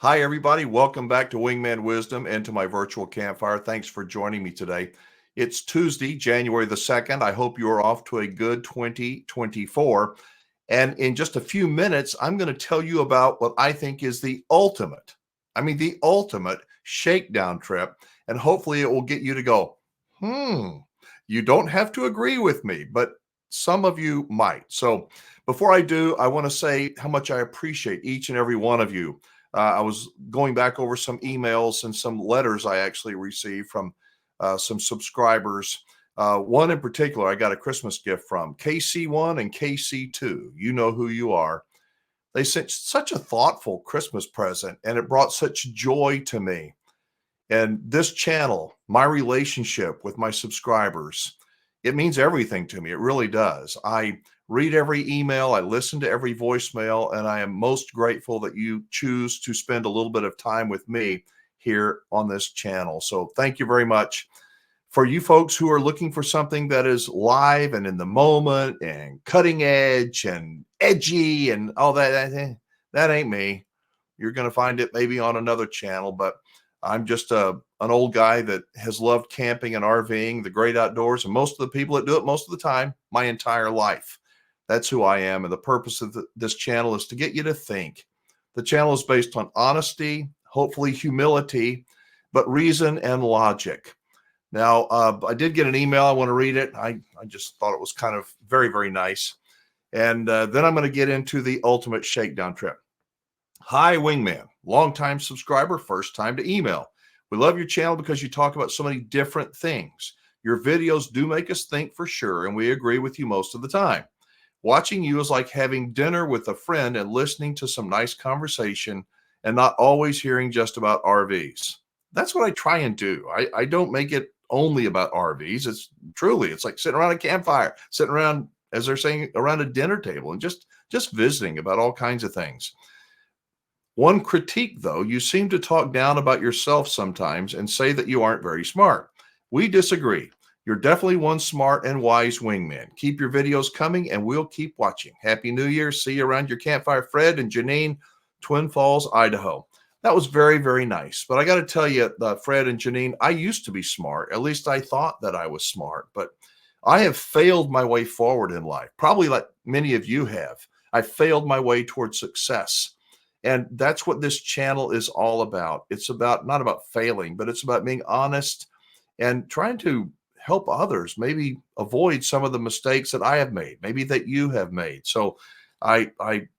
Hi, everybody. Welcome back to Wingman Wisdom and to my virtual campfire. Thanks for joining me today. It's Tuesday, January the 2nd. I hope you are off to a good 2024. And in just a few minutes, I'm going to tell you about what I think is the ultimate shakedown trip. And hopefully it will get you to go, you don't have to agree with me, but some of you might. So before I do, I want to say how much I appreciate each and every one of you. I was going back over some emails and some letters I actually received from some subscribers. One in particular, I got a Christmas gift from KC1 and KC2. You know who you are. They sent such a thoughtful Christmas present, and it brought such joy to me. And this channel, my relationship with my subscribers, it means everything to me. It really does. I read every email, I listen to every voicemail, and I am most grateful that you choose to spend a little bit of time with me here on this channel. So thank you very much. For you folks who are looking for something that is live and in the moment and cutting edge and edgy and all that ain't me. You're going to find it maybe on another channel, but I'm just an old guy that has loved camping and RVing, the great outdoors, and most of the people that do it most of the time, my entire life. That's who I am. And the purpose of this channel is to get you to think. The channel is based on honesty, hopefully humility, but reason and logic. Now, I did get an email. I want to read it. I just thought it was kind of very, very nice. And then I'm going to get into the ultimate shakedown trip. Hi, Wingman, longtime subscriber, first time to email. We love your channel because you talk about so many different things. Your videos do make us think for sure, and we agree with you most of the time. Watching you is like having dinner with a friend and listening to some nice conversation and not always hearing just about RVs. That's what I try and do. I don't make it only about RVs. It's like sitting around a campfire, sitting around, as they're saying, around a dinner table and just visiting about all kinds of things. One critique, though, you seem to talk down about yourself sometimes and say that you aren't very smart. We disagree. You're definitely one smart and wise wingman. Keep your videos coming and we'll keep watching. Happy New Year. See you around your campfire. Fred and Janine, Twin Falls, Idaho. That was very, very nice. But I got to tell you, Fred and Janine, I used to be smart. At least I thought that I was smart. But I have failed my way forward in life, probably like many of you have. I failed my way towards success. And that's what this channel is all about. It's about not about failing, but it's about being honest and trying to help others maybe avoid some of the mistakes that I have made, maybe that you have made. So I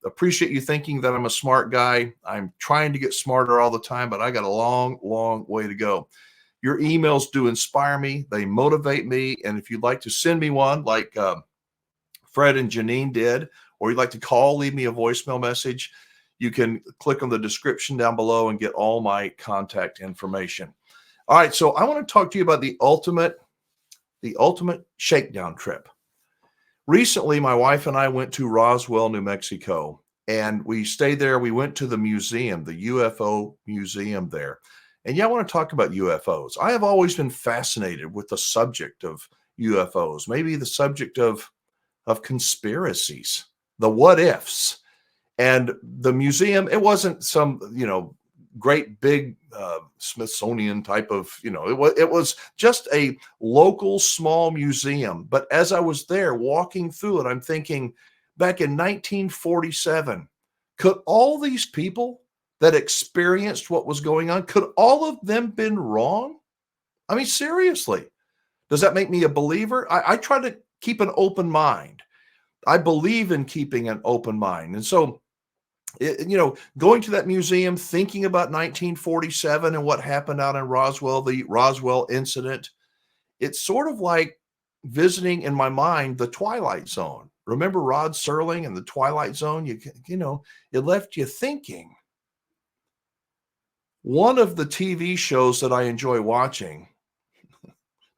appreciate you thinking that I'm a smart guy. I'm trying to get smarter all the time, but I got a long, long way to go. Your emails do inspire me. They motivate me. And if you'd like to send me one like Fred and Janine did, or you'd like to call, leave me a voicemail message, you can click on the description down below and get all my contact information. All right, so I want to talk to you about the ultimate shakedown trip. Recently, my wife and I went to Roswell, New Mexico, and we stayed there. We went to the museum, the UFO museum there. And yeah, I want to talk about UFOs. I have always been fascinated with the subject of UFOs, maybe the subject of conspiracies, the what ifs. And the museum, it wasn't some, great big Smithsonian type of, it was just a local small museum. But as I was there walking through it, I'm thinking back in 1947, could all these people that experienced what was going on, could all of them been wrong? I mean, seriously, does that make me a believer? I try to keep an open mind. I believe in keeping an open mind. And so, going to that museum, thinking about 1947 and what happened out in Roswell, the Roswell incident, it's sort of like visiting in my mind the Twilight Zone. Remember Rod Serling and the Twilight Zone? It left you thinking. One of the TV shows that I enjoy watching,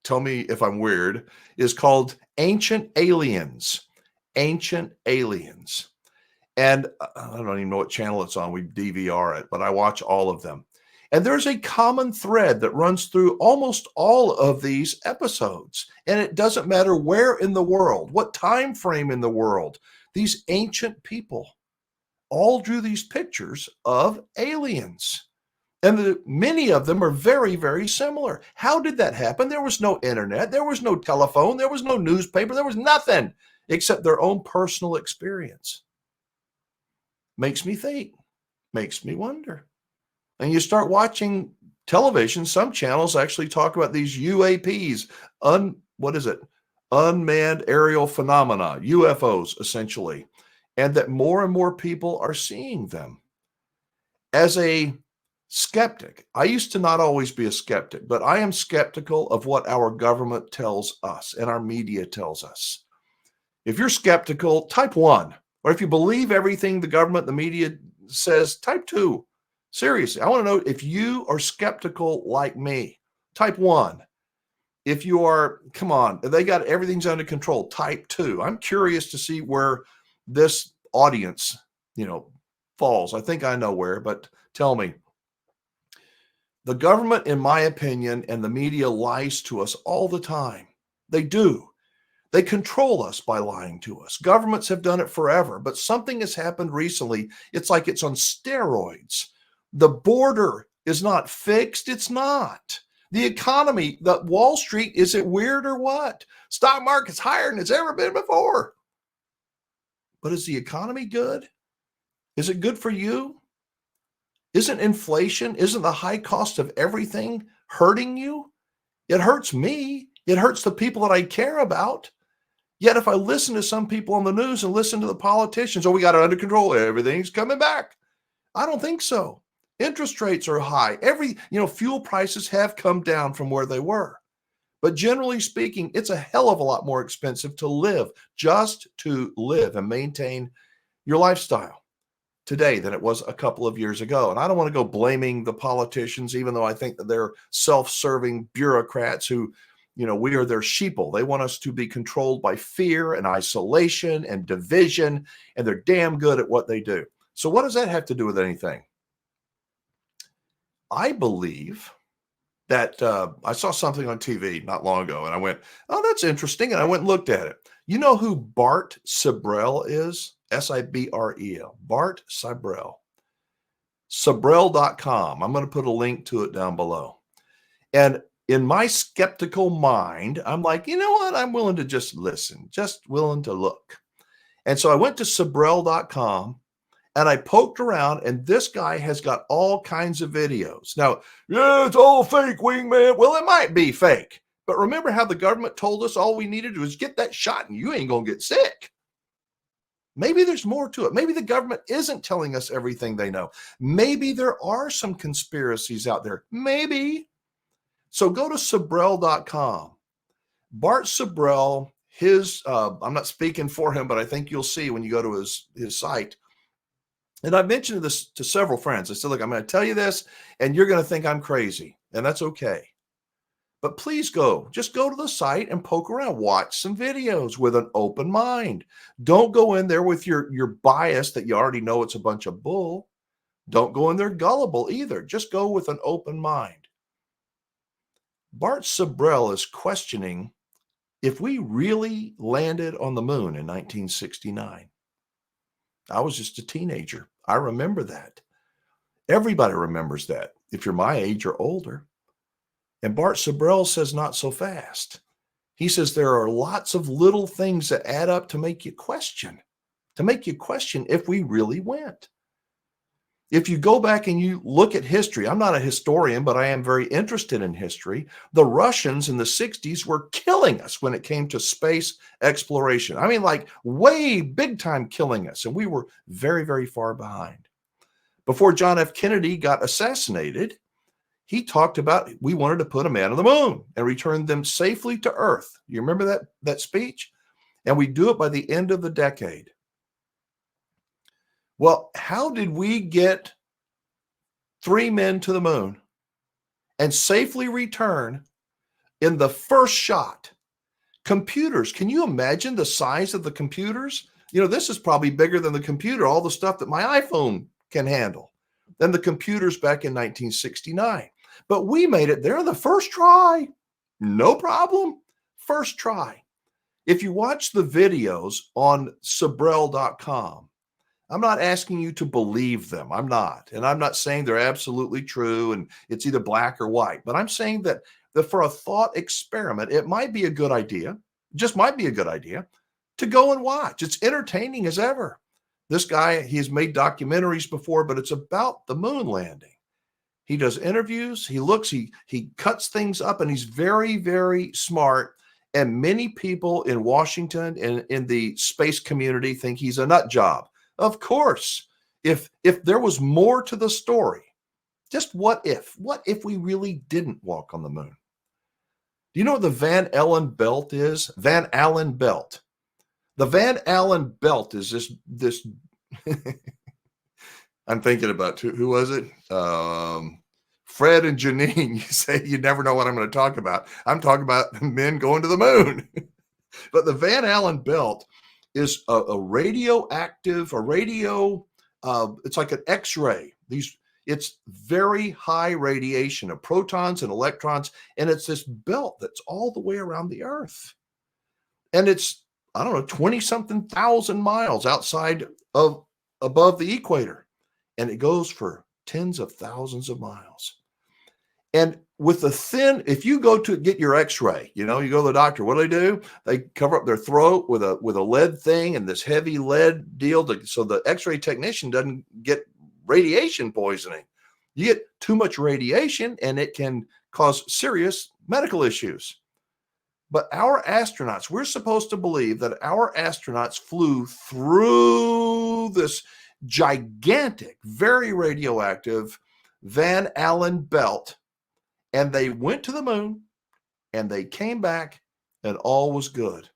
tell me if I'm weird, is called Ancient Aliens. Ancient Aliens. And I don't even know what channel it's on. We DVR it, but I watch all of them. And there's a common thread that runs through almost all of these episodes. And it doesn't matter where in the world, what time frame in the world, these ancient people all drew these pictures of aliens. And many of them are very, very similar. How did that happen? There was no internet. There was no telephone. There was no newspaper. There was nothing except their own personal experience. Makes me think, makes me wonder. And you start watching television, some channels actually talk about these UAPs, unmanned aerial phenomena, UFOs, essentially, and that more and more people are seeing them. As a skeptic, I used to not always be a skeptic, but I am skeptical of what our government tells us and our media tells us. If you're skeptical, type 1. Or if you believe everything the government, the media says, type 2. Seriously, I want to know if you are skeptical like me. Type 1. If you are, come on, they got everything's under control. Type 2. I'm curious to see where this audience, falls. I think I know where, but tell me. The government, in my opinion, and the media lies to us all the time. They do. They control us by lying to us. Governments have done it forever, but something has happened recently. It's like it's on steroids. The border is not fixed. It's not. The economy, the Wall Street, is it weird or what? Stock market's higher than it's ever been before. But is the economy good? Is it good for you? Isn't inflation, isn't the high cost of everything hurting you? It hurts me. It hurts the people that I care about. Yet if I listen to some people on the news and listen to the politicians, we got it under control, everything's coming back. I don't think so. Interest rates are high. Fuel prices have come down from where they were. But generally speaking, it's a hell of a lot more expensive to live, just to live and maintain your lifestyle today than it was a couple of years ago. And I don't want to go blaming the politicians, even though I think that they're self-serving bureaucrats who, we are their sheeple. They want us to be controlled by fear and isolation and division, and they're damn good at what they do. So what does that have to do with anything? I believe that I saw something on TV not long ago, and I went, oh, that's interesting. And I went and looked at it. You know who Bart Sibrel is? S-I-B-R-E-L. Bart Sibrel. Sibrel.com. I'm going to put a link to it down below. And in my skeptical mind, I'm like, you know what? I'm willing to just listen, just willing to look. And so I went to Sibrel.com and I poked around, and this guy has got all kinds of videos. Now, yeah, it's all fake, Wingman. Well, it might be fake. But remember how the government told us all we needed to was get that shot and you ain't going to get sick. Maybe there's more to it. Maybe the government isn't telling us everything they know. Maybe there are some conspiracies out there. Maybe. So go to Sibrel.com. Bart Sibrel, I'm not speaking for him, but I think you'll see when you go to his site. And I mentioned this to several friends. I said, look, I'm going to tell you this, and you're going to think I'm crazy, and that's okay. But please just go to the site and poke around. Watch some videos with an open mind. Don't go in there with your bias that you already know it's a bunch of bull. Don't go in there gullible either. Just go with an open mind. Bart Sibrel is questioning if we really landed on the moon in 1969. I was just a teenager. I remember that. Everybody remembers that if you're my age or older. And Bart Sibrel says not so fast. He says there are lots of little things that add up to make you question if we really went. If you go back and you look at history, I'm not a historian, but I am very interested in history. The Russians in the 60s were killing us when it came to space exploration. I mean, like way big time killing us. And we were very, very far behind. Before John F. Kennedy got assassinated, he talked about we wanted to put a man on the moon and return them safely to Earth. You remember that speech? And we do it by the end of the decade. Well, how did we get 3 men to the moon and safely return in the first shot? Computers. Can you imagine the size of the computers? This is probably bigger than the computer, all the stuff that my iPhone can handle, than the computers back in 1969. But we made it there the first try. No problem. First try. If you watch the videos on Sibrel.com, I'm not asking you to believe them. I'm not. And I'm not saying they're absolutely true and it's either black or white. But I'm saying that for a thought experiment, it might be a good idea, just might be a good idea to go and watch. It's entertaining as ever. This guy, he's made documentaries before, but it's about the moon landing. He does interviews. He looks, he cuts things up, and he's very, very smart. And many people in Washington and in the space community think he's a nut job. Of course, if there was more to the story, just what if? What if we really didn't walk on the moon? Do you know what the Van Allen belt is? Van Allen belt. The Van Allen belt is this. I'm thinking about who was it? Fred and Janine. You say you never know what I'm going to talk about. I'm talking about men going to the moon. But the Van Allen belt is a radioactive, it's like an X-ray. It's very high radiation of protons and electrons, and it's this belt that's all the way around the Earth. And it's, I don't know, 20-something thousand miles outside of above the equator. And it goes for tens of thousands of miles. And with the thin, if you go to get your X-ray, you go to the doctor, what do? They cover up their throat with a lead thing and this heavy lead deal so the X-ray technician doesn't get radiation poisoning. You get too much radiation and it can cause serious medical issues. But our astronauts, we're supposed to believe that our astronauts flew through this gigantic, very radioactive Van Allen belt, and they went to the moon and they came back and all was good.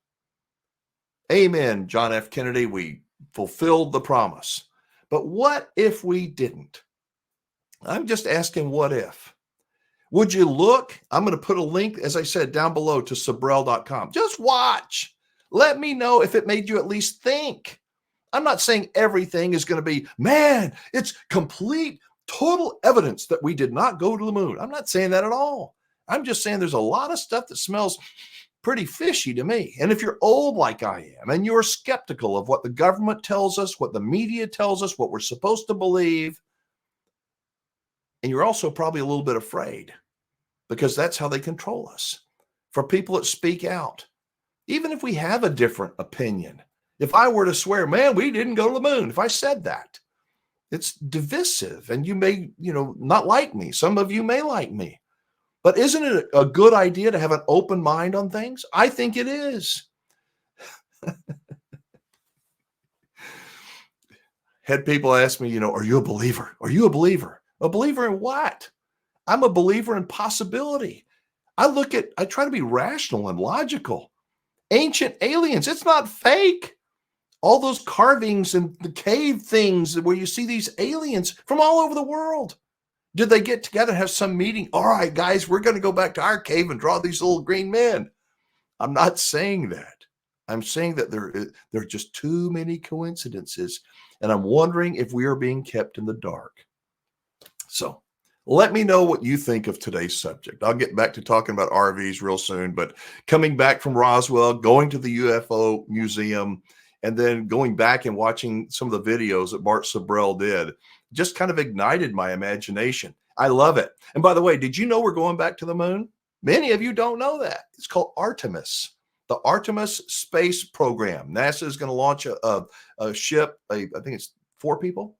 Amen, John F. Kennedy. We fulfilled the promise. But what if we didn't? I'm just asking, what if? Would you look? I'm going to put a link, as I said, down below to Sabrell.com. Just watch. Let me know if it made you at least think. I'm not saying everything is going to be, man, it's complete, total evidence that we did not go to the moon. I'm not saying that at all. I'm just saying there's a lot of stuff that smells pretty fishy to me. And if you're old like I am, and you're skeptical of what the government tells us, what the media tells us, what we're supposed to believe, and you're also probably a little bit afraid because that's how they control us. For people that speak out, even if we have a different opinion, if I were to swear, man, we didn't go to the moon, if I said that, it's divisive, and you may, not like me. Some of you may like me. But isn't it a good idea to have an open mind on things? I think it is. Had people ask me, are you a believer? Are you a believer? A believer in what? I'm a believer in possibility. I try to be rational and logical. Ancient aliens, it's not fake. All those carvings and the cave things where you see these aliens from all over the world. Did they get together and have some meeting? All right, guys, we're going to go back to our cave and draw these little green men. I'm not saying that. I'm saying that there are just too many coincidences, and I'm wondering if we are being kept in the dark. So let me know what you think of today's subject. I'll get back to talking about RVs real soon, but coming back from Roswell, going to the UFO museum, and then going back and watching some of the videos that Bart Sabrell did just kind of ignited my imagination. I love it. And by the way, did you know we're going back to the moon? Many of you don't know that. It's called Artemis, the Artemis space program. NASA is going to launch a ship, I think it's 4 people.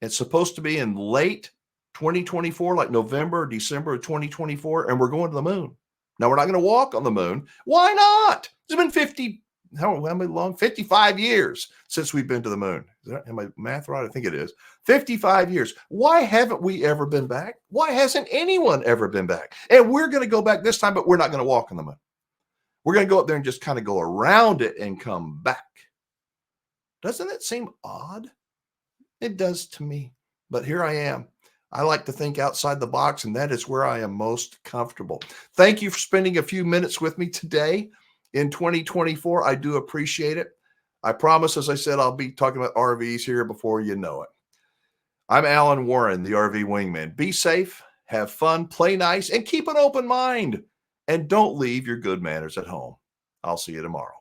It's supposed to be in late 2024, like November or December of 2024, and we're going to the moon. Now, we're not going to walk on the moon. Why not? It's been how many long? 55 years since we've been to the moon. Am I math right? I think it is. 55 years. Why haven't we ever been back? Why hasn't anyone ever been back? And we're going to go back this time, but we're not going to walk on the moon. We're going to go up there and just kind of go around it and come back. Doesn't it seem odd? It does to me. But here I am. I like to think outside the box, and that is where I am most comfortable. Thank you for spending a few minutes with me today in 2024. I do appreciate it. I promise, as I said, I'll be talking about RVs here before you know it. I'm Alan Warren, the RV Wingman. Be safe, have fun, play nice, and keep an open mind. And don't leave your good manners at home. I'll see you tomorrow.